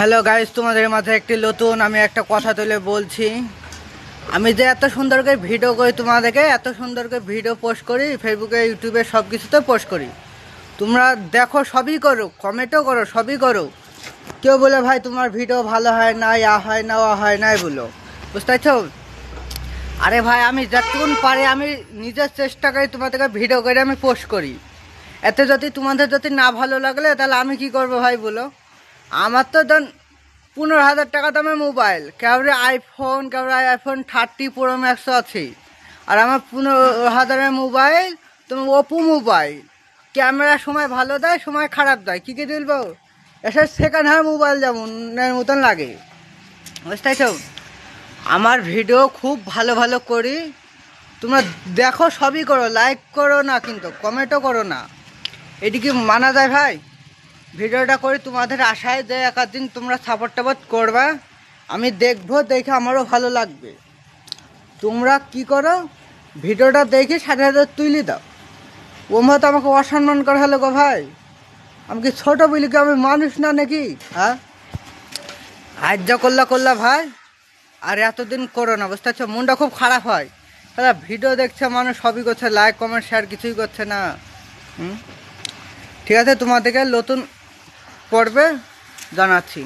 Hello guys, তোমাদের মাঝে একটি নতুন আমি একটা কথা তুলে বলছি। আমি যে এত সুন্দর করে ভিডিও করি, তোমাদেরকে এত সুন্দর করে ভিডিও পোস্ট করি ফেসবুকে, ইউটিউবে, সব কিছুতে পোস্ট করি। তোমরা দেখো, সবই করো, কমেন্টও করো, সবই করো। কেউ বলে ভাই তোমার ভিডিও ভালো হয় না, ইয়া হয় না, ওয়া হয় নাই বলো, বুঝতে পারছো? আরে ভাই, আমি যতক্ষণ পারি আমি নিজের চেষ্টা করি তোমাদেরকে ভিডিও করে আমি পোস্ট করি। এতে যদি তোমাদের যদি না ভালো লাগলে তাহলে আমি কি করবো ভাই বলো? আমার তো ধন 15,000 টাকা দামের মোবাইল, কাউরে আইফোন, কাউরে আইফোন 30 প্রো ম্যাক্স আছে। আর আমার 15,000-এর মোবাইল তুমি ওপো মোবাইল, ক্যামেরা সময় ভালো দেয়, সময় খারাপ দেয়, কী কী দিলবো? এসব সেকেন্ড হ্যান্ড মোবাইল যেমন মতন লাগে, বুঝতে পারছো? আমার ভিডিও খুব ভালো ভালো করি, তোমরা দেখো, সবই করো, লাইক করো না কিন্তু কমেন্টও করো না। এটি কি মানা যায় ভাই? ভিডিওটা করি তোমাদের আশায় যে এক দিন তোমরা সাপোর্ট টাপোর্ট করবা, আমি দেখবো, দেখে আমারও ভালো লাগবে। তোমরা কি করো, ভিডিওটা দেখে 60,000 তুলে দাও, ও মতো আমাকে অসম্মান করা হলো গো ভাই। আমি কি ছোটো বলি কি, আমি মানুষ না নাকি? হ্যাঁ, আজ যা করলা ভাই, আর এতদিন করো না, বুঝতে পারছো? মনটা খুব খারাপ হয়। দাদা ভিডিও দেখছে মানুষ, সবই করছে, লাইক কমেন্ট শেয়ার কিছুই করছে না। ঠিক আছে, তোমাদেরকে নতুন পর্বে জানাচ্ছি।